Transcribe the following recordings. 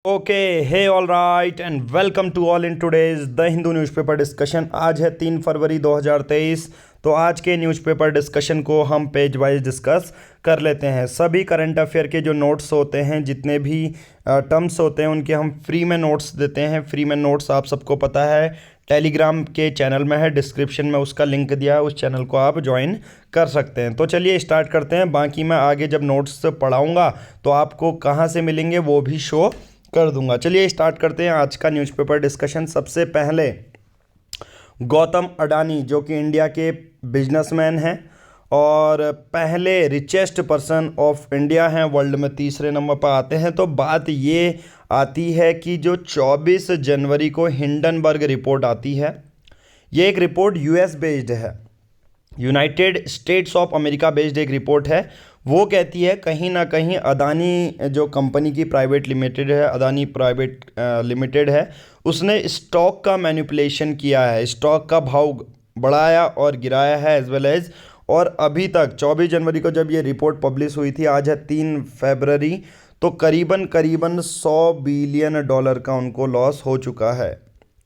Okay hey all right and welcome to all in today's the Hindu newspaper discussion. आज है 3 फरवरी 2023। तो आज के न्यूज़पेपर डिस्कशन को हम पेज वाइज डिस्कस कर लेते हैं। सभी करंट अफेयर के जो नोट्स होते हैं, जितने भी टर्म्स होते हैं, उनके हम फ्री में नोट्स देते हैं। फ्री में नोट्स आप सबको पता है टेलीग्राम के चैनल में है, डिस्क्रिप्शन में उसका लिंक दिया है, उस चैनल को आप ज्वाइन कर सकते हैं। तो चलिए स्टार्ट करते हैं। बाकी मैं आगे जब नोट्स पढ़ाऊँगा तो आपको कहाँ से मिलेंगे वो भी शो कर दूंगा। चलिए स्टार्ट करते हैं आज का न्यूज़पेपर डिस्कशन। सबसे पहले गौतम अडानी, जो कि इंडिया के बिजनेसमैन हैं और पहले रिचेस्ट पर्सन ऑफ इंडिया हैं, वर्ल्ड में तीसरे नंबर पर आते हैं। तो बात ये आती है कि जो 24 जनवरी को हिंडनबर्ग रिपोर्ट आती है, ये एक रिपोर्ट यूएस बेस्ड है, United states of America based एक रिपोर्ट है। वो कहती है कहीं ना कहीं अदानी जो कंपनी की प्राइवेट लिमिटेड है, अदानी प्राइवेट लिमिटेड है, उसने स्टॉक का मैनिपुलेशन किया है, स्टॉक का भाव बढ़ाया और गिराया है एज वेल एज। और अभी तक 24 जनवरी को जब ये रिपोर्ट पब्लिश हुई थी, आज है 3 फरवरी, तो करीबन 100 बिलियन डॉलर का उनको लॉस हो चुका है,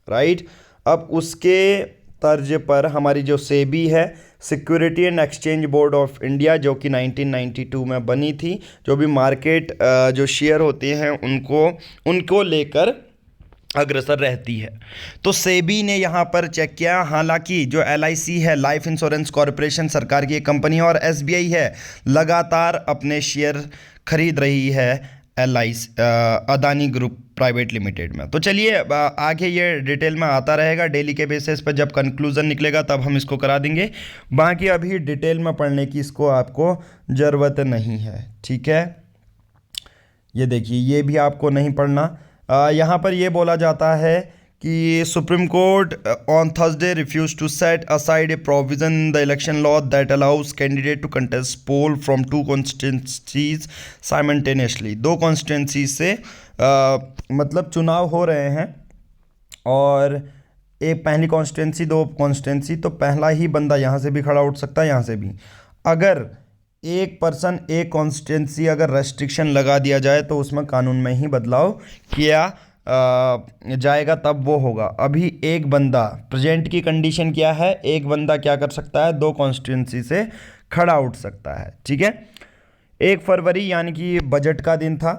राइट। अब उसके तर्ज पर हमारी जो सेबी है, security and exchange board of India, जो कि 1992 में बनी थी, जो भी मार्केट जो शेयर होते हैं उनको लेकर अग्रसर रहती है। तो सेबी ने यहाँ पर चेक किया। हालांकि जो LIC है, लाइफ इंश्योरेंस कॉरपोरेशन, सरकार की एक कंपनी है, और SBI है, लगातार अपने शेयर खरीद रही है अदानी ग्रुप प्राइवेट लिमिटेड में। तो चलिए आगे ये डिटेल में आता रहेगा, डेली के बेसिस पर जब कंक्लूजन निकलेगा तब हम इसको करा देंगे। बाकी अभी डिटेल में पढ़ने की इसको आपको ज़रूरत नहीं है, ठीक है। ये देखिए, ये भी आपको नहीं पढ़ना। यहाँ पर ये बोला जाता है कि supreme court on Thursday refuse to set aside a provision in the election law that allows candidate to contest poll from 2 constituencies simultaneously. 2 constituency से मतलब चुनाव हो रहे हैं, और एक पहली कॉन्स्टिट्यूंसी 2 कॉन्स्टिट्यूंसी, तो पहला ही बंदा यहाँ से भी खड़ा उठ सकता है, यहाँ से भी। अगर एक पर्सन एक कॉन्स्टिट्यूंसी अगर रेस्ट्रिक्शन लगा दिया जाए तो उसमें कानून में ही बदलाव किया जाएगा, तब वो होगा। अभी एक बंदा, प्रेजेंट की कंडीशन क्या है, एक बंदा क्या कर सकता है, 2 कॉन्स्टिट्यूंसी से खड़ा उठ सकता है, ठीक है। 1 फरवरी यानी कि बजट का दिन था,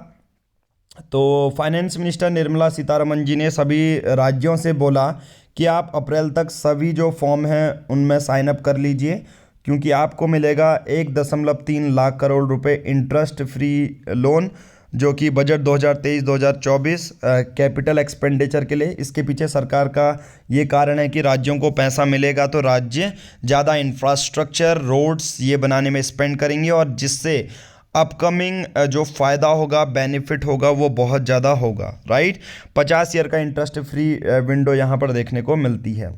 तो फाइनेंस मिनिस्टर निर्मला सीतारमण जी ने सभी राज्यों से बोला कि आप अप्रैल तक सभी जो फॉर्म हैं उनमें साइन अप कर लीजिए, क्योंकि आपको मिलेगा 1.3 लाख करोड़ रुपए इंटरेस्ट फ्री लोन, जो कि बजट 2023-2024 कैपिटल एक्सपेंडिचर के लिए। इसके पीछे सरकार का ये कारण है कि राज्यों को पैसा मिलेगा तो राज्य ज़्यादा इंफ्रास्ट्रक्चर, रोड्स ये बनाने में स्पेंड करेंगे, और जिससे अपकमिंग जो फ़ायदा होगा, बेनिफिट होगा, वो बहुत ज़्यादा होगा, राइट। 50 ईयर का इंटरेस्ट फ्री विंडो यहाँ पर देखने को मिलती है।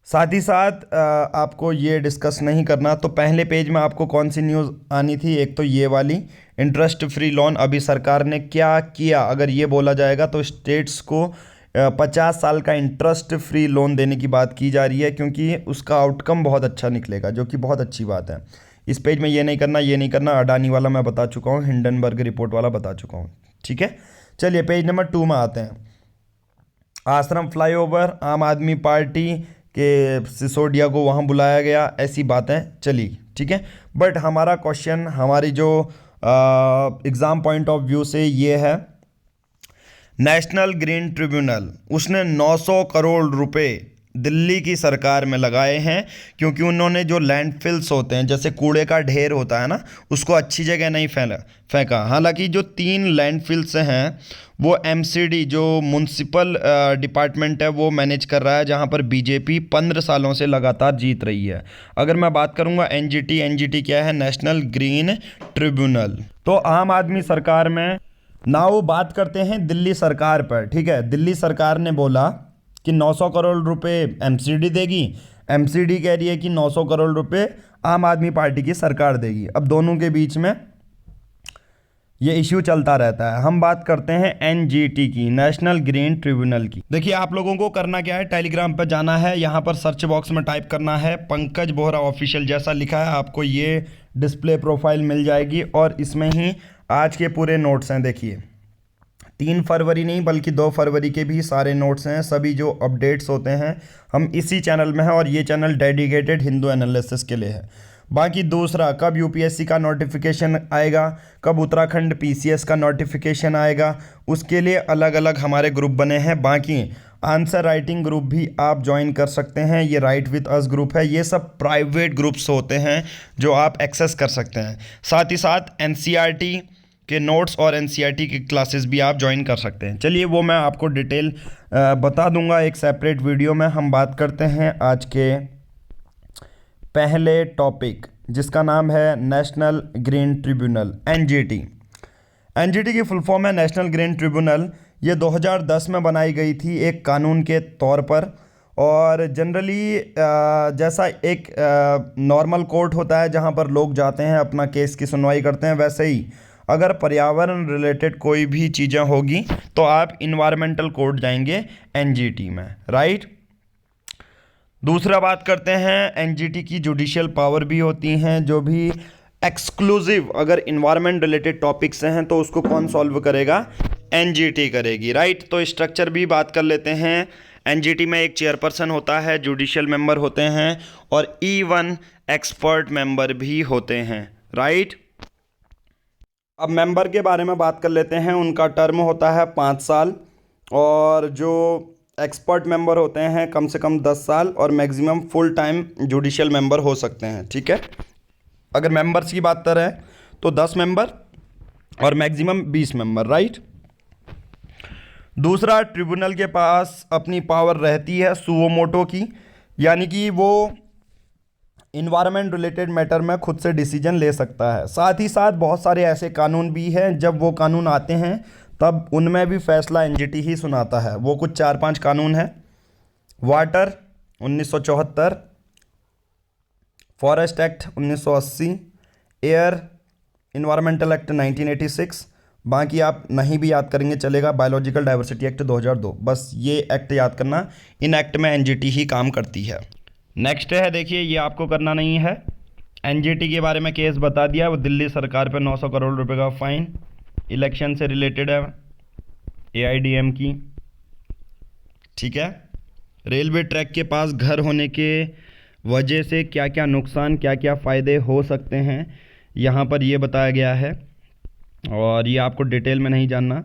साथ ही साथ आपको ये डिस्कस नहीं करना, तो पहले पेज में आपको कौन सी न्यूज़ आनी थी, एक तो ये वाली इंटरेस्ट फ्री लोन। अभी सरकार ने क्या किया, अगर ये बोला जाएगा तो स्टेट्स को 50 साल का इंटरेस्ट फ्री लोन देने की बात की जा रही है, क्योंकि उसका आउटकम बहुत अच्छा निकलेगा, जो कि बहुत अच्छी बात है। इस पेज में ये नहीं करना, ये नहीं करना। अडानी वाला मैं बता चुका हूँ, हिंडनबर्ग रिपोर्ट वाला बता चुका हूँ, ठीक है। चलिए पेज नंबर 2 में आते हैं। आश्रम फ्लाईओवर, आम आदमी पार्टी के सिसोदिया को वहाँ बुलाया गया, ऐसी बातें चली, ठीक है। बट हमारा क्वेश्चन, हमारी जो एग्ज़ाम पॉइंट ऑफ व्यू से ये है, नेशनल ग्रीन ट्रिब्यूनल, उसने 900 करोड़ रुपए दिल्ली की सरकार में लगाए हैं, क्योंकि उन्होंने जो लैंडफिल्स होते हैं, जैसे कूड़े का ढेर होता है ना, उसको अच्छी जगह नहीं फेंका। हालांकि जो 3 लैंडफिल्स हैं वो MCD जो म्युनिसिपल डिपार्टमेंट है वो मैनेज कर रहा है, जहां पर बीजेपी 15 सालों से लगातार जीत रही है। अगर मैं बात करूंगा NGT क्या है, नेशनल ग्रीन ट्रिब्यूनल। तो आम आदमी सरकार में नाउ बात करते हैं दिल्ली सरकार पर, ठीक है। दिल्ली सरकार ने बोला कि 900 करोड़ रुपए MCD देगी, MCD कह रही है कि 900 करोड़ रुपए आम आदमी पार्टी की सरकार देगी। अब दोनों के बीच में ये इश्यू चलता रहता है। हम बात करते हैं NGT की, नेशनल ग्रीन ट्रिब्यूनल की। देखिए आप लोगों को करना क्या है, टेलीग्राम पर जाना है, यहाँ पर सर्च बॉक्स में टाइप करना है पंकज बोहरा ऑफिशियल, जैसा लिखा है आपको ये डिस्प्ले प्रोफाइल मिल जाएगी, और इसमें ही आज के पूरे नोट्स हैं। देखिए 3 फरवरी नहीं बल्कि 2 फरवरी के भी सारे नोट्स हैं। सभी जो अपडेट्स होते हैं हम इसी चैनल में हैं और ये चैनल डेडिकेटेड हिंदू एनालिसिस के लिए है। बाकी दूसरा, कब यूपीएससी का नोटिफिकेशन आएगा, कब उत्तराखंड पीसीएस का नोटिफिकेशन आएगा, उसके लिए अलग अलग हमारे ग्रुप बने हैं। बाकी आंसर राइटिंग ग्रुप भी आप ज्वाइन कर सकते हैं। ये राइट विद अस ग्रुप है। ये सब प्राइवेट ग्रुप्स होते हैं जो आप एक्सेस कर सकते हैं। साथ ही साथ एनसीईआरटी के नोट्स और एनसीईआरटी की क्लासेस भी आप ज्वाइन कर सकते हैं। चलिए वो मैं आपको डिटेल बता दूंगा एक सेपरेट वीडियो में। हम बात करते हैं आज के पहले टॉपिक, जिसका नाम है national green tribunal, NGT. NGT की फुल फॉर्म है नेशनल ग्रीन ट्रिब्यूनल। ये 2010 में बनाई गई थी एक कानून के तौर पर। और जनरली जैसा एक नॉर्मल कोर्ट होता है जहाँ पर लोग जाते हैं अपना केस की सुनवाई करते हैं, वैसे ही अगर पर्यावरण रिलेटेड कोई भी चीज़ें होगी तो आप इन्वायरमेंटल कोर्ट जाएंगे एनजीटी में, राइट। दूसरा बात करते हैं, एनजीटी की जुडिशियल पावर भी होती हैं, जो भी एक्सक्लूसिव अगर इन्वायरमेंट रिलेटेड टॉपिक्स हैं तो उसको कौन सॉल्व करेगा, एनजीटी करेगी, राइट। तो स्ट्रक्चर भी बात कर लेते हैं। एनजीटी में एक चेयरपर्सन होता है, जुडिशियल मेंबर होते हैं और E1 एक्सपर्ट मेंबर भी होते हैं, राइट। अब मेंबर के बारे में बात कर लेते हैं। उनका टर्म होता है 5 साल और जो एक्सपर्ट मेंबर होते हैं कम से कम 10 साल और maximum full time judicial member हो सकते हैं, ठीक है। अगर मेंबर्स की बात करें तो 10 मेंबर और मैक्सिमम 20 मेंबर, राइट। दूसरा, ट्रिब्यूनल के पास अपनी पावर रहती है सुओ मोटो की, यानी कि वो इन्वायरमेंट रिलेटेड मैटर में खुद से डिसीजन ले सकता है। साथ ही साथ बहुत सारे ऐसे कानून भी हैं, जब वो कानून आते हैं तब उनमें भी फैसला एनजीटी ही सुनाता है। वो कुछ 4-5 कानून हैं। Water 1974, forest act 1980, air environmental act 1986। बाकी आप नहीं भी याद करेंगे चलेगा, बायोलॉजिकल डाइवर्सिटी एक्ट 2002। बस ये एक्ट याद करना, इन एक्ट में एनजीटी ही काम करती है। नेक्स्ट है, देखिए ये आपको करना नहीं है। एनजीटी के बारे में केस बता दिया, वो दिल्ली सरकार पे 900 करोड़ रुपए का फाइन, इलेक्शन से रिलेटेड है, एआईडीएम की, ठीक है। रेलवे ट्रैक के पास घर होने के वजह से क्या क्या नुकसान क्या क्या फ़ायदे हो सकते हैं यहाँ पर ये बताया गया है और ये आपको डिटेल में नहीं जानना।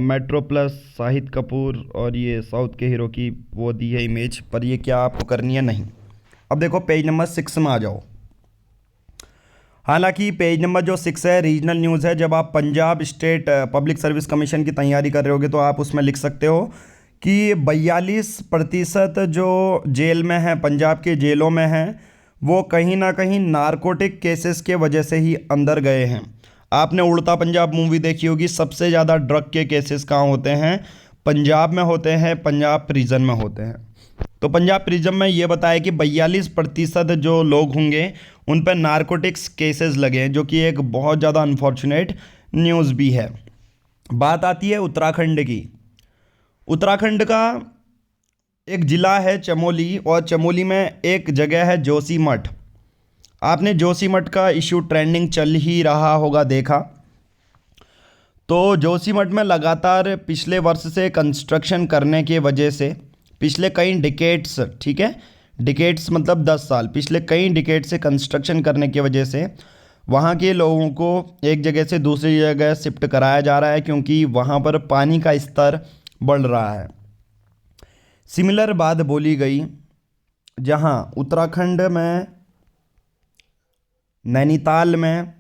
मेट्रो प्लस शाहिद कपूर और ये साउथ के हीरो की वो दी है इमेज, पर ये क्या आपको करनी है, नहीं। अब देखो पेज नंबर 6 में आ जाओ। हालांकि पेज नंबर जो 6 है रीजनल न्यूज़ है। जब आप Punjab state public service commission की तैयारी कर रहे होगे तो आप उसमें लिख सकते हो कि 42% जो जेल में हैं, पंजाब के जेलों में हैं, वो कहीं ना कहीं नारकोटिक केसेस के वजह से ही अंदर गए हैं। आपने उड़ता पंजाब मूवी देखी होगी, सबसे ज़्यादा ड्रग के केसेस कहाँ होते हैं, पंजाब में होते हैं, पंजाब प्रिजन में होते हैं। तो पंजाब प्रिजन में ये बताया कि 42% जो लोग होंगे उन पर नारकोटिक्स केसेस लगे हैं, जो कि एक बहुत ज़्यादा अनफॉर्चुनेट न्यूज़ भी है। बात आती है उत्तराखंड की। उत्तराखंड का एक ज़िला है चमोली और चमोली में एक जगह है जोशीमठ। आपने जोशीमठ का इशू ट्रेंडिंग चल ही रहा होगा देखा। तो जोशीमठ में लगातार पिछले वर्ष से कंस्ट्रक्शन करने की वजह से पिछले कई डिकेड्स, ठीक है, डिकेड्स मतलब 10 साल, पिछले कई डिकेड से कंस्ट्रक्शन करने की वजह से वहाँ के लोगों को एक जगह से दूसरी जगह शिफ्ट कराया जा रहा है, क्योंकि वहाँ पर पानी का स्तर बढ़ रहा है। सिमिलर बात बोली गई जहाँ उत्तराखंड में नैनीताल में,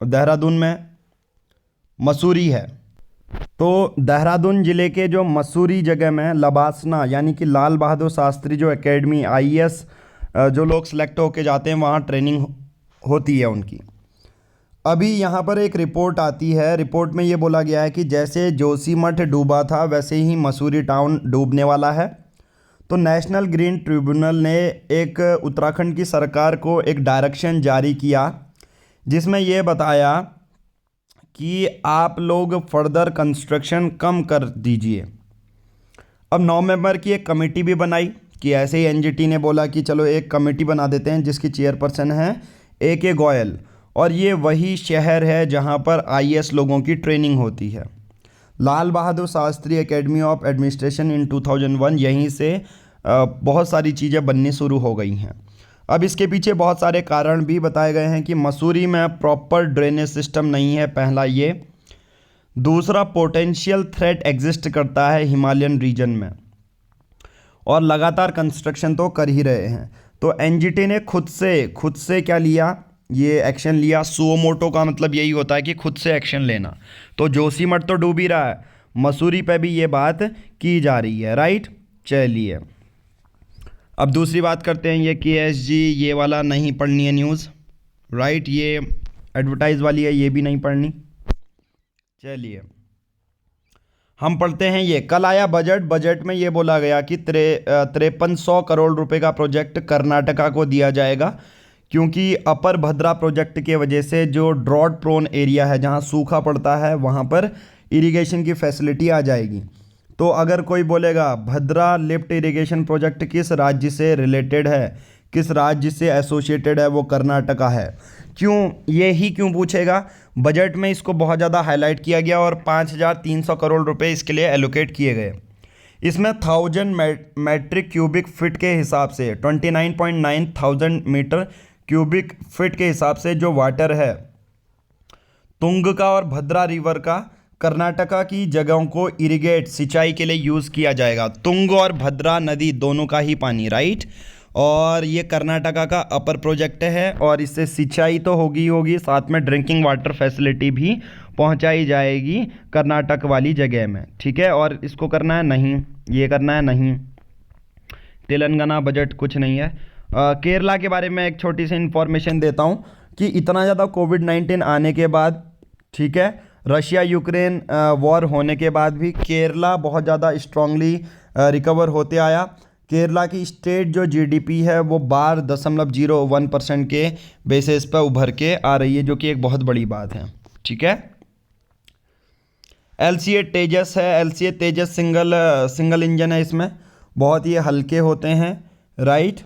देहरादून में, मसूरी है। तो देहरादून ज़िले के जो मसूरी जगह में लबासना यानी कि लाल बहादुर शास्त्री जो एकेडमी आईएएस जो लोग सेलेक्ट होके जाते हैं वहाँ ट्रेनिंग होती है उनकी। अभी यहाँ पर एक रिपोर्ट आती है, रिपोर्ट में ये बोला गया है कि जैसे जोशीमठ डूबा था वैसे ही मसूरी टाउन डूबने वाला है। तो नेशनल ग्रीन ट्रिब्यूनल ने एक उत्तराखंड की सरकार को एक डायरेक्शन जारी किया, जिसमें ये बताया कि आप लोग फर्दर कंस्ट्रक्शन कम कर दीजिए। अब 9 मेंबर की एक कमेटी भी बनाई कि ऐसे ही एनजीटी ने बोला कि चलो एक कमेटी बना देते हैं, जिसकी चेयरपर्सन है AK गोयल और ये वही शहर है जहाँ पर आईएएस लोगों की ट्रेनिंग होती है। Lal Bahadur Shastri academy of administration in 2001, यहीं से बहुत सारी चीज़ें बननी शुरू हो गई हैं। अब इसके पीछे बहुत सारे कारण भी बताए गए हैं कि मसूरी में प्रॉपर ड्रेनेज सिस्टम नहीं है, पहला ये। दूसरा, पोटेंशियल थ्रेट एग्जिस्ट करता है हिमालयन रीजन में, और लगातार कंस्ट्रक्शन तो कर ही रहे हैं। तो एनजीटी ने खुद से क्या लिया, ये एक्शन लिया। सुओ मोटो का मतलब यही होता है कि खुद से एक्शन लेना। तो जोशीमठ तो डूब ही रहा है, मसूरी पे भी ये बात की जा रही है, राइट। चलिए अब दूसरी बात करते हैं, ये केएसजी, ये वाला नहीं पढ़नी है न्यूज़, राइट। ये एडवर्टाइज वाली है, ये भी नहीं पढ़नी। चलिए हम पढ़ते हैं, ये कल आया बजट में ये बोला गया कि 5300 करोड़ रुपए का प्रोजेक्ट कर्नाटका को दिया जाएगा, क्योंकि अपर भद्रा प्रोजेक्ट के वजह से जो ड्रॉट प्रोन एरिया है, जहां सूखा पड़ता है, वहां पर इरिगेशन की फैसिलिटी आ जाएगी। तो अगर कोई बोलेगा भद्रा लिफ्ट इरिगेशन प्रोजेक्ट किस राज्य से रिलेटेड है, किस राज्य से एसोसिएटेड है, वो कर्नाटका है। क्यों, ये ही क्यों पूछेगा, बजट में इसको बहुत ज़्यादा हाईलाइट किया गया और 5300 करोड़ रुपए इसके लिए एलोकेट किए गए। इसमें 1000 मैट्रिक क्यूबिक फिट के हिसाब से 29.9 थाउजेंड मीटर क्यूबिक फिट के हिसाब से जो वाटर है तुंग का और भद्रा रिवर का, कर्नाटका की जगहों को इरिगेट सिंचाई के लिए यूज़ किया जाएगा। तुंग और भद्रा नदी दोनों का ही पानी, राइट। और ये कर्नाटका का अपर प्रोजेक्ट है और इससे सिंचाई तो होगी ही होगी, साथ में ड्रिंकिंग वाटर फैसिलिटी भी पहुंचाई जाएगी कर्नाटक वाली जगह में, ठीक है। और इसको करना है नहीं, ये करना है नहीं। तेलंगाना बजट कुछ नहीं है। केरला के बारे में एक छोटी सी इन्फॉर्मेशन देता हूँ कि इतना ज़्यादा कोविड-19 आने के बाद, ठीक है, रशिया यूक्रेन वॉर होने के बाद भी केरला बहुत ज़्यादा स्ट्रांगली रिकवर होते आया। केरला की स्टेट जो जीडीपी है वो 12.01% के बेसिस पर उभर के आ रही है, जो कि एक बहुत बड़ी बात है, ठीक है। एलसीए तेजस है, एलसीए तेजस सिंगल इंजन है, इसमें बहुत ही हल्के होते हैं, राइट।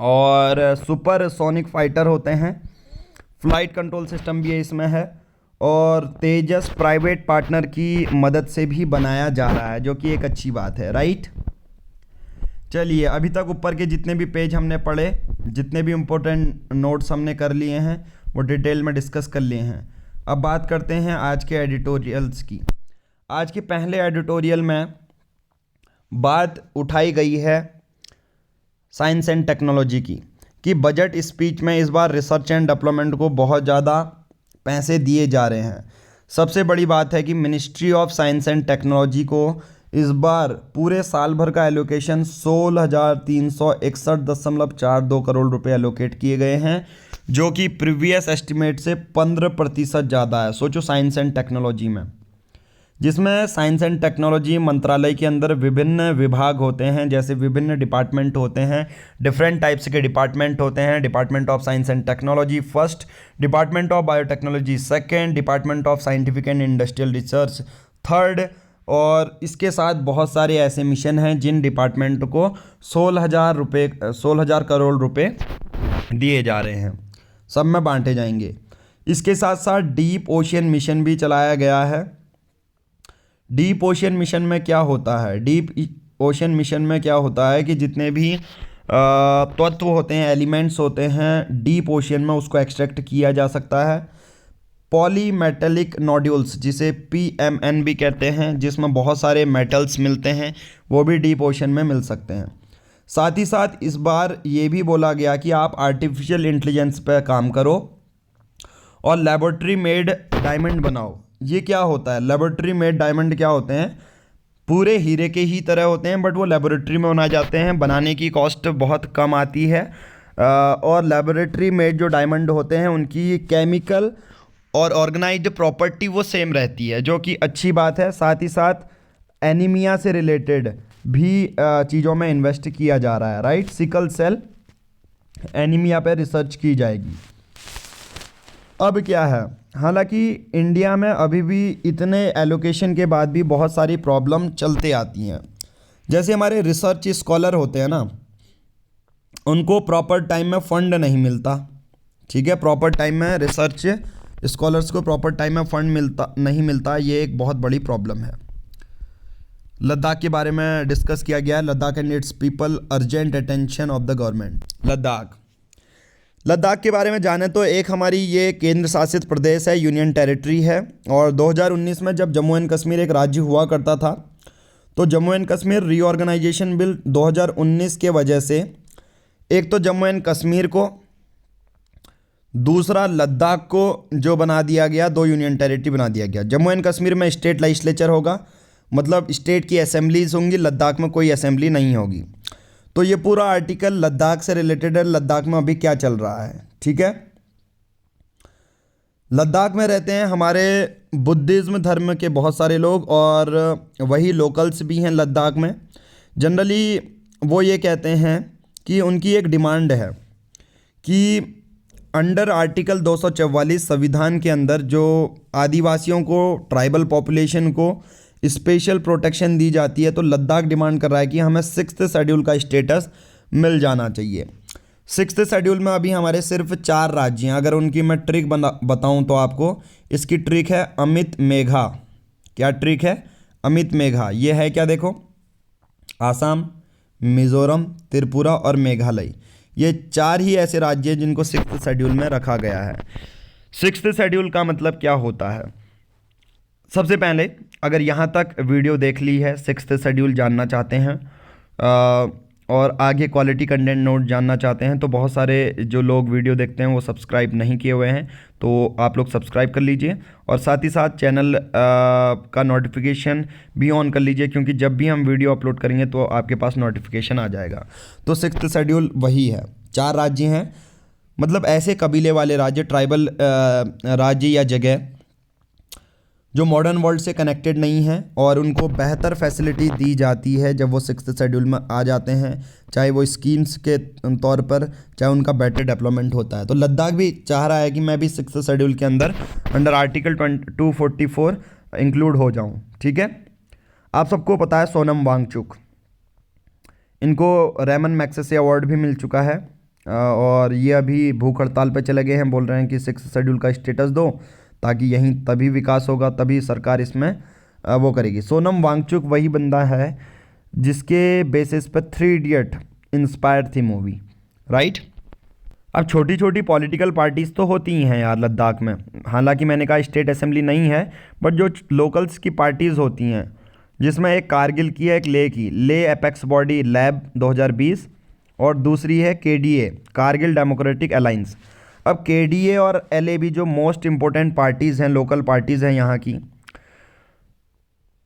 और सुपर सोनिक फाइटर होते हैं, फ्लाइट कंट्रोल सिस्टम भी है इसमें है, और तेजस प्राइवेट पार्टनर की मदद से भी बनाया जा रहा है, जो कि एक अच्छी बात है, राइट। चलिए अभी तक ऊपर के जितने भी पेज हमने पढ़े, जितने भी इम्पोर्टेंट नोट्स हमने कर लिए हैं, वो डिटेल में डिस्कस कर लिए हैं। अब बात करते हैं आज के एडिटोरियल्स की। आज के पहले एडिटोरियल में बात उठाई गई है साइंस एंड टेक्नोलॉजी की, कि बजट स्पीच में इस बार रिसर्च एंड डेवलपमेंट को बहुत ज़्यादा पैसे दिए जा रहे हैं। सबसे बड़ी बात है कि ministry of science and technology को इस बार पूरे साल भर का एलोकेशन 16,361.42 करोड़ रुपए एलोकेट किए गए हैं, जो कि प्रीवियस एस्टिमेट से 15% ज़्यादा है। सोचो साइंस एंड टेक्नोलॉजी में, जिसमें साइंस एंड टेक्नोलॉजी मंत्रालय के अंदर विभिन्न विभाग होते हैं, जैसे विभिन्न डिपार्टमेंट होते हैं, डिफरेंट टाइप्स के डिपार्टमेंट होते हैं। Department of science and technology first, department of biotechnology second, department of scientific and industrial research third, और इसके साथ बहुत सारे ऐसे मिशन हैं जिन डिपार्टमेंट को 16,000 करोड़ रुपए दिए जा रहे हैं, सब में बांटे जाएंगे। इसके साथ साथ डीप ओशियन मिशन भी चलाया गया है। डीप ओशियन मिशन में क्या होता है, डीप ओशियन मिशन में क्या होता है कि जितने भी तत्व होते हैं, एलिमेंट्स होते हैं डीप ओशियन में, उसको एक्सट्रैक्ट किया जा सकता है। पॉलीमेटेलिक नोड्यूल्स, जिसे PMN भी कहते हैं, जिसमें बहुत सारे मेटल्स मिलते हैं, वो भी डीप ओशन में मिल सकते हैं। साथ ही साथ इस बार ये भी बोला गया कि आप आर्टिफिशियल इंटेलिजेंस पर काम करो और लेबोरेटरी मेड डायमंड बनाओ। ये क्या होता है, लेबोरेटरी मेड डायमंड क्या होते हैं, पूरे हीरे के ही तरह होते हैं, बट वो लेबोरेटरी में बनाए जाते हैं, बनाने की कॉस्ट बहुत कम आती है। और लेबोरेटरी मेड जो डायमंड होते हैं उनकी केमिकल और ऑर्गेनाइज्ड प्रॉपर्टी वो सेम रहती है, जो कि अच्छी बात है। साथ ही साथ एनीमिया से रिलेटेड भी चीज़ों में इन्वेस्ट किया जा रहा है, राइट। सिकल सेल एनीमिया पे रिसर्च की जाएगी। अब क्या है, हालांकि इंडिया में अभी भी इतने एलोकेशन के बाद भी बहुत सारी प्रॉब्लम चलते आती हैं। जैसे हमारे रिसर्च स्कॉलर होते हैं ना, उनको प्रॉपर टाइम में फंड नहीं मिलता, ठीक है, प्रॉपर टाइम में रिसर्च स्कॉलर्स को प्रॉपर टाइम में फंड नहीं मिलता, ये एक बहुत बड़ी प्रॉब्लम है। लद्दाख के बारे में डिस्कस किया गया है। Ladakh and it's people urgent attention of the government. Ladakh के बारे में जाने तो एक हमारी ये केंद्र शासित प्रदेश है, यूनियन टेरिटरी है। और 2019 में जब जम्मू एंड कश्मीर एक राज्य हुआ करता था, तो Jammu and Kashmir reorganisation bill 2019 के वजह से एक तो जम्मू एंड कश्मीर को, दूसरा लद्दाख को जो बना दिया गया, दो यूनियन टेरिटरी बना दिया गया। जम्मू एंड कश्मीर में स्टेट लेजिस्लेचर होगा, मतलब स्टेट की असेंबलीज होंगी, लद्दाख में कोई असेंबली नहीं होगी। तो ये पूरा आर्टिकल लद्दाख से रिलेटेड है, लद्दाख में अभी क्या चल रहा है। ठीक है, लद्दाख में रहते हैं हमारे बुद्धिज़्म धर्म के बहुत सारे लोग, और वही लोकल्स भी हैं लद्दाख में। जनरली वो ये कहते हैं कि उनकी एक डिमांड है कि अंडर आर्टिकल 244 संविधान के अंदर जो आदिवासियों को, ट्राइबल पॉपुलेशन को स्पेशल प्रोटेक्शन दी जाती है, तो लद्दाख डिमांड कर रहा है कि हमें 6th शेड्यूल का स्टेटस मिल जाना चाहिए। 6th शेड्यूल में अभी हमारे सिर्फ 4 राज्य हैं। अगर उनकी मैं ट्रिक बताऊं तो आपको, इसकी ट्रिक है अमित मेघा। क्या ट्रिक है? अमित मेघा। ये है क्या, देखो, आसाम, मिज़ोरम, त्रिपुरा और मेघालय, ये 4 ही ऐसे राज्य हैं जिनको 6th शेड्यूल में रखा गया है। 6th शेड्यूल का मतलब क्या होता है? सबसे पहले अगर यहाँ तक वीडियो देख ली है, 6th शेड्यूल जानना चाहते हैं और आगे क्वालिटी कंटेंट नोट जानना चाहते हैं, तो बहुत सारे जो लोग वीडियो देखते हैं वो सब्सक्राइब नहीं किए हुए हैं, तो आप लोग सब्सक्राइब कर लीजिए और साथ ही साथ चैनल का नोटिफिकेशन भी ऑन कर लीजिए, क्योंकि जब भी हम वीडियो अपलोड करेंगे तो आपके पास नोटिफिकेशन आ जाएगा। तो 6th शेड्यूल वही है, 4 राज्य हैं, मतलब ऐसे कबीले वाले राज्य, ट्राइबल राज्य या जगह जो मॉडर्न वर्ल्ड से कनेक्टेड नहीं हैं और उनको बेहतर फैसिलिटी दी जाती है जब वो 6th शेड्यूल में आ जाते हैं, चाहे वो स्कीम्स के तौर पर, चाहे उनका बेटर डेवलपमेंट होता है। तो लद्दाख भी चाह रहा है कि मैं भी 6th शेड्यूल के अंदर अंडर आर्टिकल 244 इंक्लूड हो जाऊं। ठीक है, आप सबको पता है सोनम वांगचुक, इनको रैमन मैग्सेसे अवार्ड भी मिल चुका है और ये अभी भूख हड़ताल पर चले गए हैं, बोल रहे हैं कि 6th शेड्यूल का स्टेटस दो, ताकि यहीं तभी विकास होगा, तभी सरकार इसमें वो करेगी। सोनम वांगचुक वही बंदा है जिसके बेसिस पर 3 इडियट इंस्पायर थी मूवी, राइट। अब छोटी छोटी पॉलिटिकल पार्टीज़ तो होती ही हैं यार लद्दाख में, हालांकि मैंने कहा स्टेट असेंबली नहीं है, बट जो लोकल्स की पार्टीज़ होती हैं, जिसमें एक कारगिल की है, एक ले की, ले एपेक्स बॉडी लैब 2020, और दूसरी है KDA, कारगिल डेमोक्रेटिक अलायंस। अब KDA और LAB जो मोस्ट इम्पोर्टेंट पार्टीज़ हैं, लोकल पार्टीज़ हैं यहाँ की।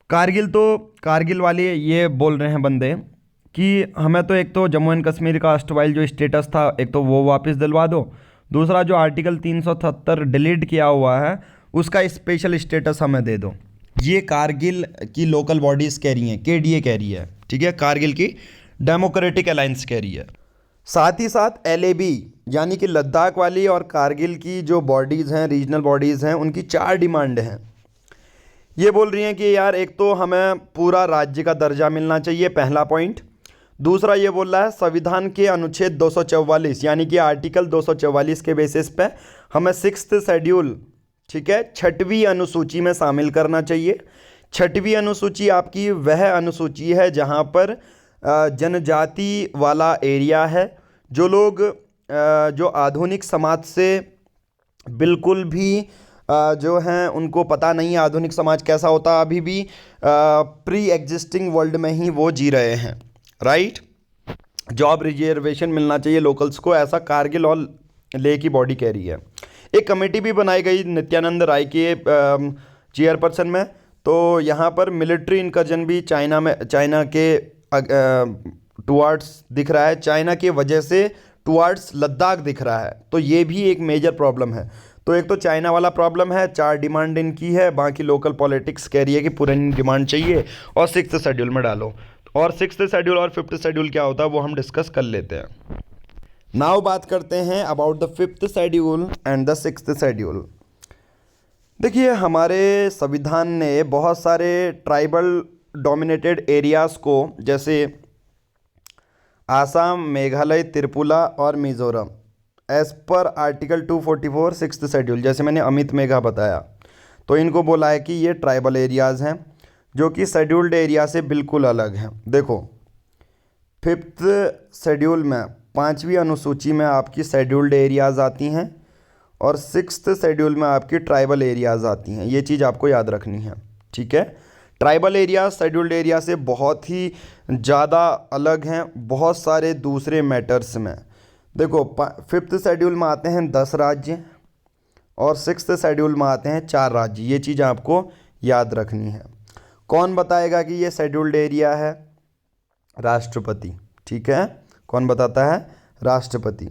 कारगिल वाले ये बोल रहे हैं बंदे कि हमें तो एक तो जम्मू एंड कश्मीर का अष्टवाइल जो स्टेटस था, एक तो वो वापस दिलवा दो, दूसरा जो आर्टिकल 377 डिलीट किया हुआ है उसका स्पेशल स्टेटस हमें दे दो। ये कारगिल की लोकल बॉडीज़ कह रही हैं, KDA कह रही है, ठीक है, कारगिल की डेमोक्रेटिक अलायंस कह रही है। साथ ही साथ LAB यानी कि लद्दाख वाली और कारगिल की जो बॉडीज़ हैं, रीजनल बॉडीज़ हैं, उनकी 4 डिमांड हैं। ये बोल रही हैं कि यार एक तो हमें पूरा राज्य का दर्जा मिलना चाहिए, पहला पॉइंट। दूसरा ये बोल रहा है संविधान के अनुच्छेद 244 यानी कि आर्टिकल 244 के बेसिस पे हमें 6th शेड्यूल, ठीक है, 6वीं अनुसूची में शामिल करना चाहिए। 6वीं अनुसूची आपकी वह अनुसूची है जहाँ पर जनजाति वाला एरिया है, जो लोग जो आधुनिक समाज से बिल्कुल भी जो हैं उनको पता नहीं है आधुनिक समाज कैसा होता, अभी भी प्री एग्जिस्टिंग वर्ल्ड में ही वो जी रहे हैं, राइट। जॉब रिजर्वेशन मिलना चाहिए लोकल्स को, ऐसा कारगिल और ले की बॉडी कह रही है। एक कमेटी भी बनाई गई नित्यानंद राय के चेयरपर्सन में, तो यहाँ पर मिलिट्री इनकर्जन भी चाइना के टुवार्ड्स दिख रहा है, चाइना की वजह से टुवार्ड्स लद्दाख दिख रहा है, तो ये भी एक मेजर प्रॉब्लम है। तो एक तो चाइना वाला प्रॉब्लम है, 4 डिमांड इनकी है, बाकी लोकल पॉलिटिक्स कह रही है कि पुरानी डिमांड चाहिए और 6th शेड्यूल में डालो। और 6th शेड्यूल और 5th शेड्यूल क्या होता है वो हम डिस्कस कर लेते हैं। नाउ बात करते हैं about the 5th schedule and the 6th schedule. देखिए, हमारे संविधान ने बहुत सारे ट्राइबल डोमिनेटेड एरियाज़ को, जैसे आसाम, मेघालय, त्रिपुरा और Mizoram, as per article 244 sixth schedule, जैसे मैंने अमित मेघा बताया, तो इनको बोला है कि ये ट्राइबल एरियाज़ हैं जो कि शेड्यूल्ड एरिया से बिल्कुल अलग हैं। देखो, फिफ्थ शेड्यूल में 5वीं अनुसूची में आपकी शेड्यूल्ड एरियाज़ आती हैं और सिक्स्थ शेड्यूल में आपकी ट्राइबल एरियाज़ आती हैं। ये चीज़ आपको याद रखनी है, ठीक है। ट्राइबल एरिया शेड्यूल्ड एरिया से बहुत ही ज़्यादा अलग हैं बहुत सारे दूसरे मैटर्स में। देखो, फिफ्थ शेड्यूल में आते हैं 10 राज्य और सिक्स्थ शेड्यूल में आते हैं 4 राज्य। ये चीज़ आपको याद रखनी है। कौन बताएगा कि ये शेड्यूल्ड एरिया है? राष्ट्रपति, ठीक है। कौन बताता है? राष्ट्रपति।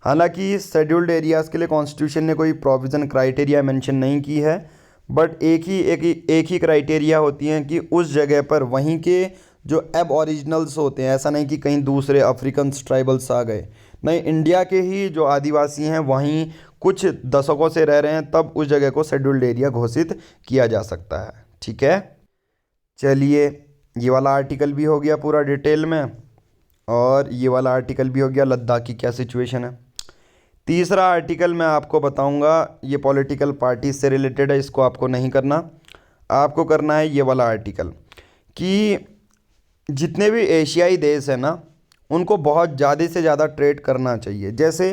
हालांकि शेड्यूल्ड एरियाज़ के लिए कॉन्स्टिट्यूशन ने कोई प्रोविज़न क्राइटेरिया मेंशन नहीं की है, बट एक ही क्राइटेरिया होती है कि उस जगह पर वहीं के जो एब ओरिजिनल्स होते हैं, ऐसा नहीं कि कहीं दूसरे अफ्रीकन ट्राइबल्स आ गए, नहीं, इंडिया के ही जो आदिवासी हैं वहीं कुछ दशकों से रह रहे हैं, तब उस जगह को शेड्यूल्ड एरिया घोषित किया जा सकता है, ठीक है। चलिए, ये वाला आर्टिकल भी हो गया पूरा डिटेल में, और ये वाला आर्टिकल भी हो गया लद्दाख की क्या सिचुएशन है। तीसरा आर्टिकल मैं आपको बताऊंगा, ये पॉलिटिकल पार्टी से रिलेटेड है, इसको आपको नहीं करना। आपको करना है ये वाला आर्टिकल कि जितने भी एशियाई देश हैं ना, उनको बहुत ज़्यादा से ज़्यादा ट्रेड करना चाहिए। जैसे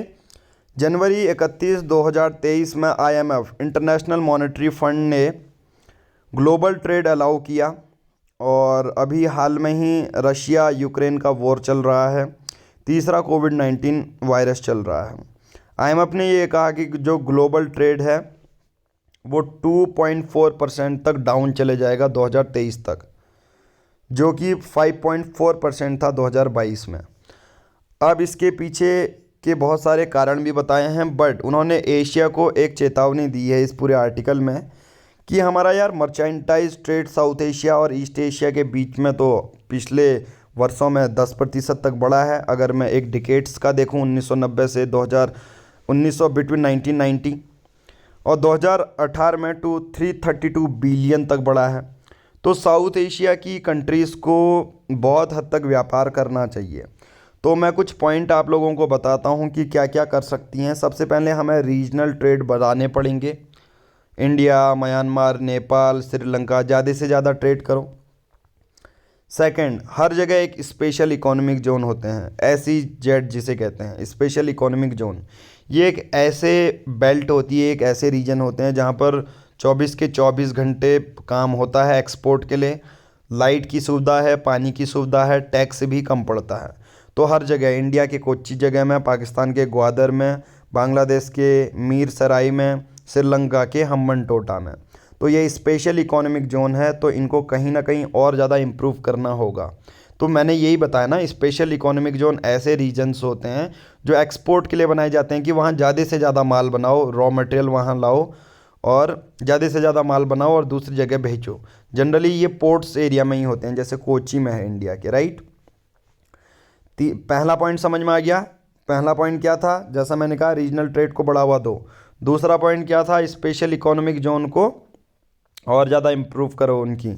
जनवरी 31, 2023 में IMF इंटरनेशनल मॉनेटरी फंड ने ग्लोबल ट्रेड अलाउ किया, और अभी हाल में ही रशिया यूक्रेन का वॉर चल रहा है, तीसरा कोविड-19 वायरस चल रहा है। IMF ने ये कहा कि जो ग्लोबल ट्रेड है वो 2.4% तक डाउन चले जाएगा 2023 तक, जो कि 5.4% था 2022 में। अब इसके पीछे के बहुत सारे कारण भी बताए हैं, बट उन्होंने एशिया को एक चेतावनी दी है इस पूरे आर्टिकल में कि हमारा यार मर्चेंटाइज ट्रेड साउथ एशिया और ईस्ट एशिया के बीच में तो पिछले वर्षों में 10% तक बढ़ा है। अगर मैं एक डिकेट्स का देखूं, 1990 से 1900 बिटवीन 1990 और 2018 में टू 332 बिलियन तक बढ़ा है। तो साउथ एशिया की कंट्रीज़ को बहुत हद तक व्यापार करना चाहिए। तो मैं कुछ पॉइंट आप लोगों को बताता हूं कि क्या क्या कर सकती हैं। सबसे पहले हमें रीजनल ट्रेड बढ़ाने पड़ेंगे। इंडिया, म्यांमार, नेपाल, श्रीलंका, ज़्यादा से ज़्यादा ट्रेड करो। सेकंड, हर जगह एक स्पेशल इकोनॉमिक जोन होते हैं, SEZ जिसे कहते हैं, स्पेशल इकोनॉमिक जोन। ये एक ऐसे बेल्ट होती है, एक ऐसे रीजन होते हैं जहाँ पर 24 के 24 घंटे काम होता है एक्सपोर्ट के लिए। लाइट की सुविधा है, पानी की सुविधा है, टैक्स भी कम पड़ता है। तो हर जगह, इंडिया के कोच्चि जगह में, पाकिस्तान के ग्वादर में, बांग्लादेश के मीर सराय में, श्रीलंका के हम्बनटोटा में, तो ये स्पेशल इकोनॉमिक जोन है। तो इनको कहीं ना कहीं और ज़्यादा इम्प्रूव करना होगा। तो मैंने यही बताया ना, स्पेशल इकोनॉमिक जोन ऐसे रीजन्स होते हैं जो एक्सपोर्ट के लिए बनाए जाते हैं कि वहाँ ज़्यादा से ज़्यादा माल बनाओ, रॉ मटेरियल वहाँ लाओ और ज़्यादा से ज़्यादा माल बनाओ और दूसरी जगह भेजो। जनरली ये पोर्ट्स एरिया में ही होते हैं, जैसे कोच्चि में है इंडिया के, राइट। पहला पॉइंट समझ में आ गया। पहला पॉइंट क्या था? जैसा मैंने कहा, रीजनल ट्रेड को बढ़ावा दो। दूसरा पॉइंट क्या था? स्पेशल इकोनॉमिक जोन को और ज़्यादा इम्प्रूव करो उनकी।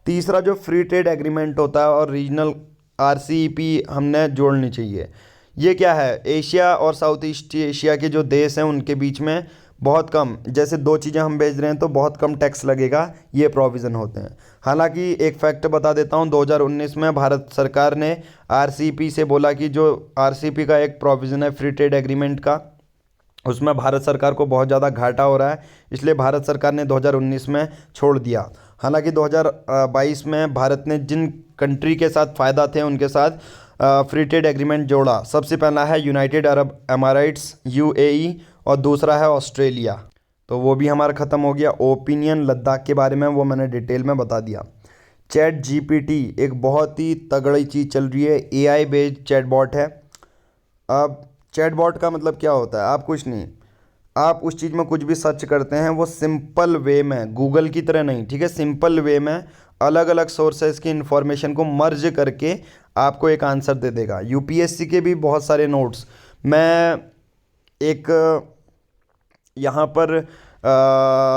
तीसरा, जो फ्री ट्रेड एग्रीमेंट होता है और रीजनल RCEP हमने जोड़नी चाहिए। ये क्या है? एशिया और साउथ ईस्ट एशिया के जो देश हैं उनके बीच में बहुत कम, जैसे 2 चीज़ें हम भेज रहे हैं तो बहुत कम टैक्स लगेगा, ये प्रोविज़न होते हैं। हालांकि एक फैक्ट बता देता हूँ, 2019 में भारत सरकार ने RCEP से बोला कि जो RCEP का एक प्रोविज़न है फ्री ट्रेड एग्रीमेंट का, उसमें भारत सरकार को बहुत ज़्यादा घाटा हो रहा है, इसलिए भारत सरकार ने 2019 में छोड़ दिया। हालांकि 2022 में भारत ने जिन कंट्री के साथ फ़ायदा थे उनके साथ फ्री ट्रेड एग्रीमेंट जोड़ा। सबसे पहला है यूनाइटेड अरब अमाराइट्स UAE और दूसरा है ऑस्ट्रेलिया, तो वो भी हमारा ख़त्म हो गया। ओपिनियन लद्दाख के बारे में वो मैंने डिटेल में बता दिया। ChatGPT एक बहुत ही तगड़ी चीज़ चल रही है, AI बेस्ड चैटबॉट है। अब चैटबॉट का मतलब क्या होता है? आप कुछ नहीं, आप उस चीज़ में कुछ भी सर्च करते हैं, वो सिंपल वे में, गूगल की तरह नहीं, ठीक है, सिंपल वे में अलग अलग सोर्सेज की इन्फॉर्मेशन को मर्ज करके आपको एक आंसर दे देगा। UPSC के भी बहुत सारे नोट्स, मैं एक यहाँ पर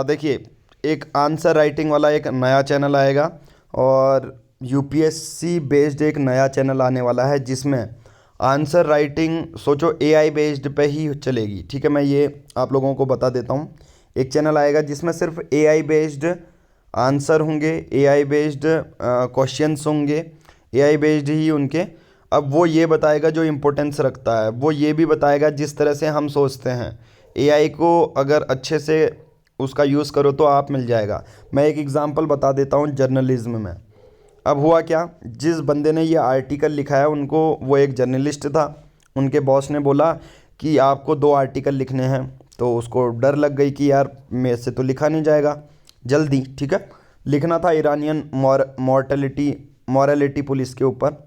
देखिए, एक आंसर राइटिंग वाला एक नया चैनल आएगा और UPSC बेस्ड एक नया चैनल आने वाला है, जिसमें आंसर राइटिंग सोचो एआई बेस्ड पे ही चलेगी, ठीक है। मैं ये आप लोगों को बता देता हूँ। एक चैनल आएगा जिसमें सिर्फ एआई बेस्ड आंसर होंगे, एआई बेस्ड क्वेश्चंस होंगे, एआई बेस्ड ही उनके। अब वो ये बताएगा जो इम्पोर्टेंस रखता है, वो ये भी बताएगा जिस तरह से हम सोचते हैं। एआई को अगर अच्छे से उसका यूज़ करो तो आप मिल जाएगा। मैं एक एग्जांपल बता देता हूँ जर्नलिज्म में। अब हुआ क्या, जिस बंदे ने ये आर्टिकल लिखा है उनको, वो एक जर्नलिस्ट था, उनके बॉस ने बोला कि आपको 2 आर्टिकल लिखने हैं। तो उसको डर लग गई कि यार मेरे से तो लिखा नहीं जाएगा जल्दी, ठीक है। लिखना था इरानियन मॉरलिटी पुलिस के ऊपर।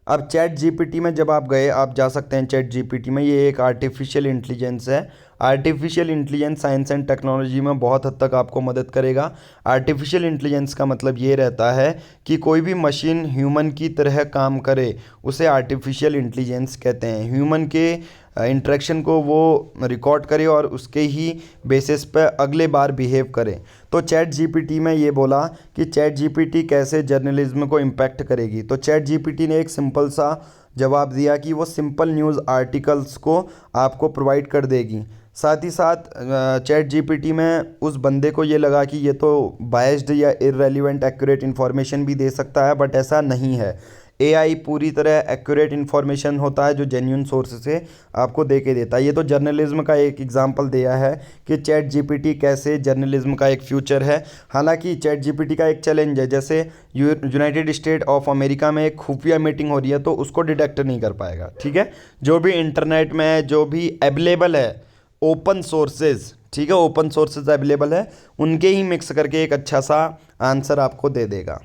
अब चैट जीपीटी में जब आप गए, आप जा सकते हैं चैट जीपीटी में, ये एक आर्टिफिशियल इंटेलिजेंस है। Artificial intelligence science and technology में बहुत हद तक आपको मदद करेगा। आर्टिफिशियल इंटेलिजेंस का मतलब ये रहता है कि कोई भी मशीन ह्यूमन की तरह काम करे, उसे आर्टिफिशियल इंटेलिजेंस कहते हैं। ह्यूमन के इंटरेक्शन को वो रिकॉर्ड करे और उसके ही बेसिस पे अगले बार बिहेव करे। तो चैट जीपीटी में ये बोला कि चैट जीपीटी कैसे जर्नलिज्म को इम्पैक्ट करेगी। तो चैट जीपीटी ने एक सिंपल सा जवाब दिया कि वो सिंपल न्यूज़ आर्टिकल्स को आपको प्रोवाइड कर देगी। साथ ही साथ चैट जीपीटी में उस बंदे को ये लगा कि ये तो बायस्ड या इररेलेवेंट एक्यूरेट इन्फॉर्मेशन भी दे सकता है, बट ऐसा नहीं है। एआई पूरी तरह एक्यूरेट इन्फॉर्मेशन होता है जो जेन्युइन सोर्स से आपको दे के देता है। ये तो जर्नलिज्म का एक एग्जांपल दिया है कि चैट जीपीटी कैसे जर्नलिज्म का एक फ्यूचर है। हालांकि चैट जीपीटी का एक चैलेंज है, जैसे यूनाइटेड स्टेट ऑफ अमेरिका में एक खुफिया मीटिंग हो रही है तो उसको डिटेक्ट नहीं कर पाएगा, ठीक है। जो भी इंटरनेट में है, जो भी अवेलेबल है ओपन सोर्सेज, ठीक है, ओपन सोर्सेज अवेलेबल है, उनके ही मिक्स करके एक अच्छा सा आंसर आपको दे देगा।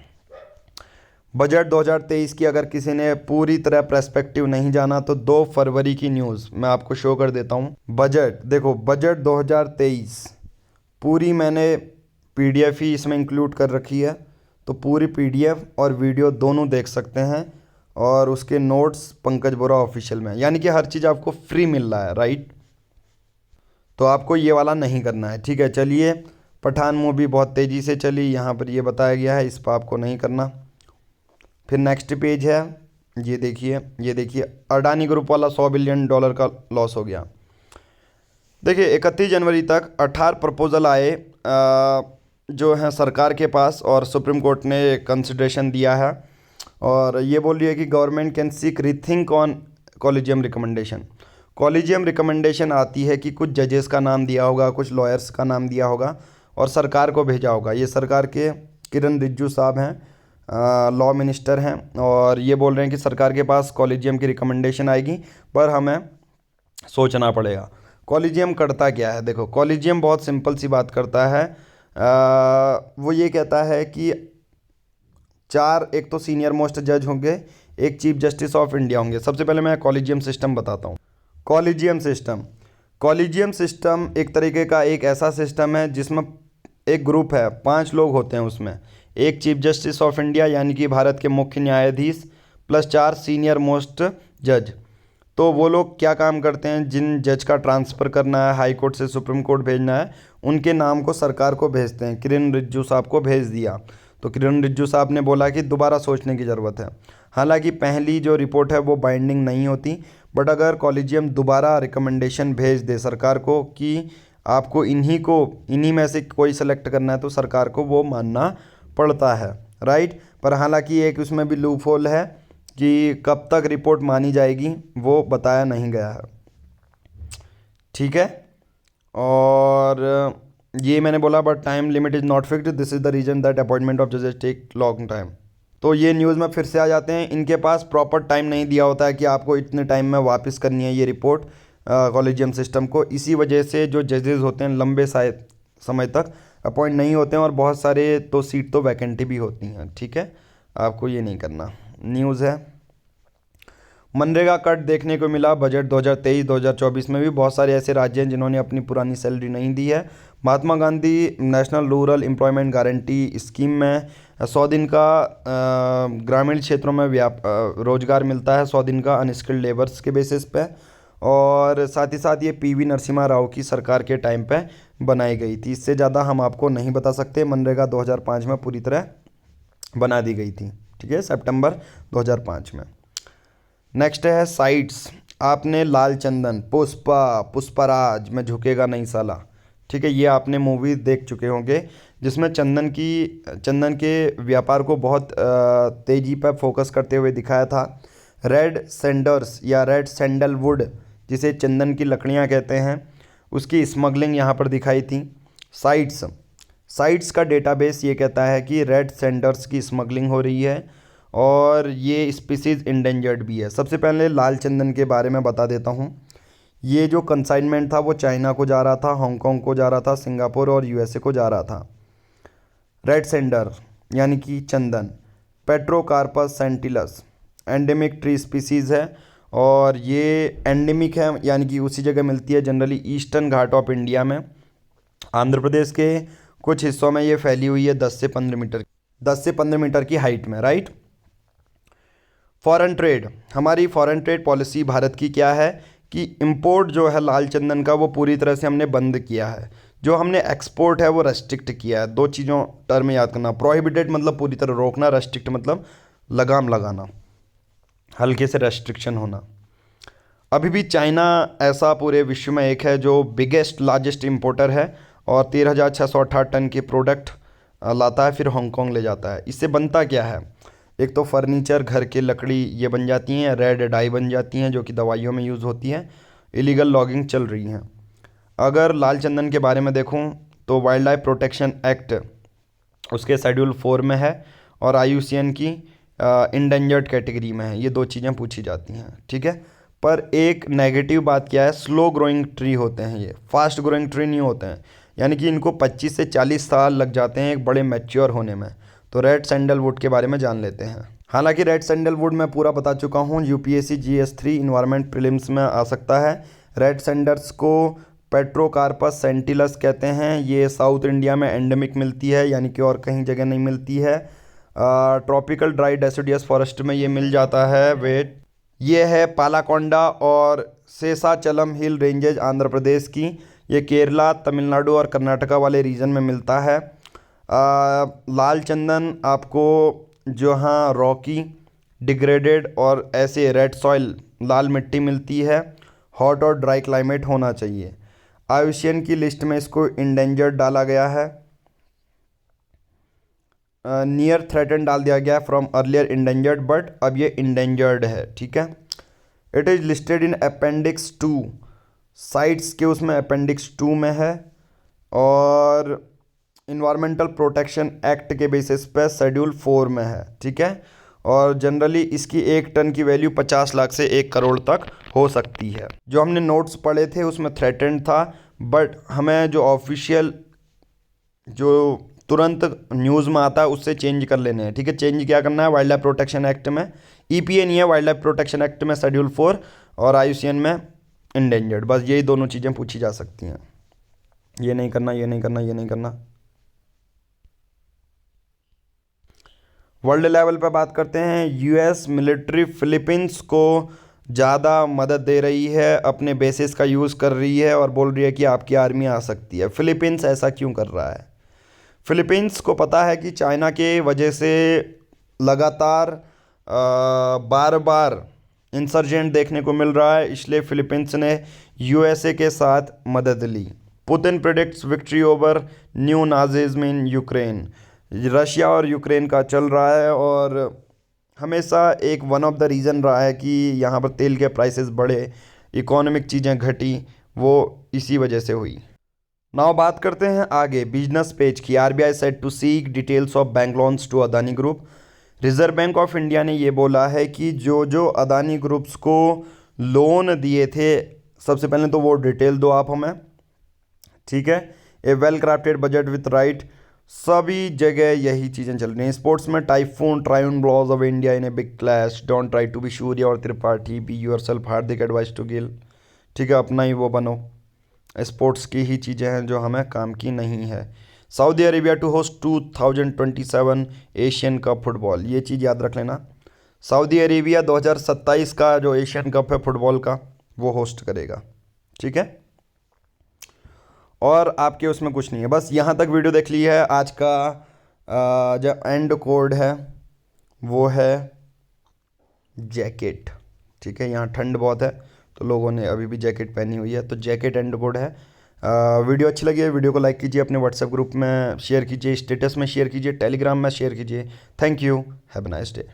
बजट 2023 की अगर किसी ने पूरी तरह पर्सपेक्टिव नहीं जाना तो 2 फरवरी की न्यूज़ मैं आपको शो कर देता हूँ। बजट देखो, बजट 2023 पूरी मैंने पीडीएफ ही इसमें इंक्लूड कर रखी है, तो पूरी पीडीएफ और वीडियो दोनों देख सकते हैं। और उसके नोट्स पंकज बोरा ऑफिशियल में, यानी कि हर चीज़ आपको फ्री मिल रहा है, राइट। तो आपको ये वाला नहीं करना है, ठीक है। चलिए, पठान मूवी बहुत तेज़ी से चली, यहाँ पर ये बताया गया है, इस पर आपको नहीं करना। फिर नेक्स्ट पेज है, ये देखिए, ये देखिए, अडानी ग्रुप वाला $100 बिलियन का लॉस हो गया। देखिए 31 जनवरी तक 18 प्रपोजल आए जो हैं सरकार के पास, और सुप्रीम कोर्ट ने कंसिडरेशन दिया है। और ये बोल रही है कि government can seek rethink on collegium recommendation. Collegium recommendation आती है कि कुछ जजेस का नाम दिया होगा, कुछ लॉयर्स का नाम दिया होगा और सरकार को भेजा होगा। ये सरकार के किरण रिजिजू साहब हैं, लॉ मिनिस्टर हैं, और ये बोल रहे हैं कि सरकार के पास कॉलेजियम की रिकमेंडेशन आएगी, पर हमें सोचना पड़ेगा। कॉलेजियम करता क्या है, देखो कॉलेजियम बहुत सिंपल सी बात करता है। वो ये कहता है कि 4, एक तो सीनियर मोस्ट जज होंगे, एक चीफ जस्टिस ऑफ इंडिया होंगे। सबसे पहले मैं कॉलेजियम सिस्टम बताता हूँ। कॉलेजियम सिस्टम एक तरीके का एक ऐसा सिस्टम है जिसमें एक ग्रुप है, 5 लोग होते हैं उसमें। एक चीफ जस्टिस ऑफ इंडिया यानी कि भारत के मुख्य न्यायाधीश, प्लस 4 सीनियर मोस्ट जज। तो वो लोग क्या काम करते हैं, जिन जज का ट्रांसफ़र करना है, हाई कोर्ट से सुप्रीम कोर्ट भेजना है, उनके नाम को सरकार को भेजते हैं। किरण रिजिजू साहब को भेज दिया, तो किरण रिजिजू साहब ने बोला कि दोबारा सोचने की ज़रूरत है। हालांकि पहली जो रिपोर्ट है वो बाइंडिंग नहीं होती, बट अगर कॉलेजियम दोबारा रिकमेंडेशन भेज दे सरकार को कि आपको इन्हीं में से कोई सेलेक्ट करना है, तो सरकार को वो मानना पड़ता है, राइट। पर हालांकि एक उसमें भी लूप होल है कि कब तक रिपोर्ट मानी जाएगी वो बताया नहीं गया है, ठीक है। और ये मैंने बोला, but time limit is not fixed, this is the reason that appointment of जजेस टेक लॉन्ग टाइम। तो ये न्यूज़ में फिर से आ जाते हैं, इनके पास प्रॉपर टाइम नहीं दिया होता है कि आपको इतने टाइम में वापस करनी है ये रिपोर्ट कॉलेजियम सिस्टम को। इसी वजह से जो जजेस होते हैं लंबे समय तक अपॉइंट नहीं होते हैं, और बहुत सारे तो सीट तो वैकेंटी भी होती हैं, ठीक है। आपको ये नहीं करना। न्यूज़ है, मनरेगा कट देखने को मिला बजट 2023-2024 में भी। बहुत सारे ऐसे राज्य हैं जिन्होंने अपनी पुरानी सैलरी नहीं दी है। Mahatma Gandhi national rural employment guarantee scheme में 100 दिन का ग्रामीण क्षेत्रों में रोजगार मिलता है, 100 दिन का अनस्किल्ड लेबर्स के बेसिस पे। और साथ ही साथ ये पीवी नरसिम्हा राव की सरकार के टाइम पे बनाई गई थी। इससे ज़्यादा हम आपको नहीं बता सकते। मनरेगा 2005 में पूरी तरह बना दी गई थी, ठीक है, सितंबर 2005 में। नेक्स्ट है साइट्स, आपने लाल चंदन, पुष्पा, पुष्पराज, मैं झुकेगा नहीं साला, ठीक है, ये आपने मूवी देख चुके होंगे, जिसमें चंदन के व्यापार को बहुत तेज़ी पर फोकस करते हुए दिखाया था। रेड सेंडर्स या रेड सैंडलवुड, जिसे चंदन की लकड़ियाँ कहते हैं, उसकी स्मगलिंग यहाँ पर दिखाई थी। साइट्स, साइट्स का डेटाबेस ये कहता है कि रेड सेंडर्स की स्मगलिंग हो रही है और ये स्पीसीज़ इंडेंजर्ड भी है। सबसे पहले लाल चंदन के बारे में बता देता हूँ। ये जो कंसाइनमेंट था वो चाइना को जा रहा था, हांगकांग को जा रहा था, सिंगापुर और यूएसए को जा रहा था। रेड सेंडर यानी कि चंदन, पेट्रोकार्पस सेंटिलस एंडेमिक ट्री स्पीसीज़ है और ये एंडेमिक है यानी कि उसी जगह मिलती है generally eastern Ghat of India में। आंध्र प्रदेश के कुछ हिस्सों में ये फैली हुई है 10 से 15 मीटर की हाइट में, राइट। फॉरेन ट्रेड, हमारी फॉरेन ट्रेड पॉलिसी भारत की क्या है कि इंपोर्ट जो है लाल चंदन का वो पूरी तरह से हमने बंद किया है। जो हमने एक्सपोर्ट है वो रेस्ट्रिक्ट किया है। दो चीज़ों टर्म याद करना, प्रोहिबिटेड मतलब पूरी तरह रोकना, रेस्ट्रिक्ट मतलब लगाम लगाना, हल्के से रेस्ट्रिक्शन होना। अभी भी चाइना ऐसा पूरे विश्व में एक है जो बिगेस्ट लार्जेस्ट इंपोर्टर है और 13,668 टन के प्रोडक्ट लाता है, फिर हांगकांग ले जाता है। इससे बनता क्या है, एक तो फर्नीचर, घर के लकड़ी ये बन जाती हैं, रेड डाई बन जाती हैं जो कि दवाइयों में यूज़ होती हैं, इलीगल लॉगिंग चल रही हैं। अगर लाल चंदन के बारे में देखूं तो वाइल्ड लाइफ प्रोटेक्शन एक्ट उसके शेड्यूल 4 में है और IUCN की इंडेंजर्ड कैटेगरी में है। ये दो चीज़ें पूछी जाती हैं, ठीक है। पर एक नेगेटिव बात क्या है, स्लो ग्रोइंग ट्री होते हैं ये, फास्ट ग्रोइंग ट्री नहीं होते हैं, यानी कि इनको 25 से 40 साल लग जाते हैं एक बड़े मैच्योर होने में। तो रेड सैंडलवुड के बारे में जान लेते हैं। हालांकि रेड सैंडलवुड मैं पूरा बता चुका हूँ, UPSC GS3 इन्वायरमेंट प्रीलिम्स में आ सकता है। रेड सैंडर्स को पेट्रोकार्पस सेंटिलस कहते हैं। ये साउथ इंडिया में एंडेमिक मिलती है यानी कि और कहीं जगह नहीं मिलती है। ट्रॉपिकल ड्राई डेसिडियस फॉरेस्ट में ये मिल जाता है। वेट, ये है पालाकोंडा और शेषाचलम हिल रेंजेज आंध्र प्रदेश की। ये केरला, तमिलनाडु और कर्नाटका वाले रीजन में मिलता है। लाल चंदन आपको जहाँ रॉकी, डिग्रेडेड और ऐसे रेड सॉइल लाल मिट्टी मिलती है, हॉट और ड्राई क्लाइमेट होना चाहिए। IUCN की लिस्ट में इसको इंडेंजर्ड डाला गया है, नियर थ्रेटन डाल दिया गया फ्रॉम अर्लियर इंडेंजर्ड, बट अब ये इंडेंजर्ड है, ठीक है। It is listed in appendix 2, sites के उसमें अपेंडिक्स 2 में है और इन्वायरमेंटल प्रोटेक्शन एक्ट के बेसिस पे शेड्यूल 4 में है, ठीक है। और जनरली इसकी 1 टन की वैल्यू 50 लाख से 1 करोड़ तक हो सकती है। जो हमने नोट्स पढ़े थे उसमें थ्रेटेंड था, बट हमें जो ऑफिशियल जो तुरंत न्यूज़ में आता है उससे चेंज कर लेने हैं, ठीक है। चेंज क्या करना है, वाइल्ड लाइफ प्रोटेक्शन एक्ट में, EPA नहीं है, वाइल्ड लाइफ प्रोटेक्शन एक्ट में शेड्यूल 4 और IUCN में इंडेंजर्ड, बस यही दोनों चीज़ें पूछी जा सकती हैं। ये नहीं करना, ये नहीं करना, ये नहीं करना। वर्ल्ड लेवल पे बात करते हैं। US मिलिट्री फिलीपींस को ज़्यादा मदद दे रही है, अपने बेसिस का यूज़ कर रही है और बोल रही है कि आपकी आर्मी आ सकती है। फिलीपींस ऐसा क्यों कर रहा है? फिलीपींस को पता है कि चाइना के वजह से लगातार बार बार इंसर्जेंट देखने को मिल रहा है, इसलिए फिलीपींस ने USA के साथ मदद ली। Putin predicts victory over new Nazism in Ukraine. Russia और यूक्रेन का चल रहा है और हमेशा एक वन ऑफ द रीज़न रहा है कि यहाँ पर तेल के प्राइसेस बढ़े, इकोनॉमिक चीज़ें घटी, वो इसी वजह से हुई। नाउ बात करते हैं आगे बिजनेस पेज की। RBI said to seek details of bank loans to Adani group. Reserve bank of India ने ये बोला है कि जो जो अदानी ग्रुप्स को लोन दिए थे, सबसे पहले तो वो डिटेल दो आप हमें, ठीक है। A well crafted budget with right, सभी जगह यही चीज़ें चल रही हैं। स्पोर्ट्स में typhoon tryon blows of India in a big clash, don't try to be Surya और Tripathi, be yourself, Hardik advice to Gill, ठीक है, अपना ही वो बनो। स्पोर्ट्स की ही चीज़ें हैं जो हमें काम की नहीं है। Saudi Arabia to host 2027 Asian cup football, ये चीज़ याद रख लेना। सऊदी अरेबिया 2027 का जो एशियन कप है फुटबॉल का वो होस्ट करेगा, ठीक है। और आपके उसमें कुछ नहीं है, बस यहाँ तक वीडियो देख ली है। आज का जो एंड कोड है वो है जैकेट, ठीक है, यहाँ ठंड बहुत है तो लोगों ने अभी भी जैकेट पहनी हुई है, तो जैकेट एंड गुड है। वीडियो अच्छी लगी है, वीडियो को लाइक कीजिए, अपने व्हाट्सएप ग्रुप में शेयर कीजिए, स्टेटस में शेयर कीजिए, टेलीग्राम में शेयर कीजिए। Thank you, have a nice day.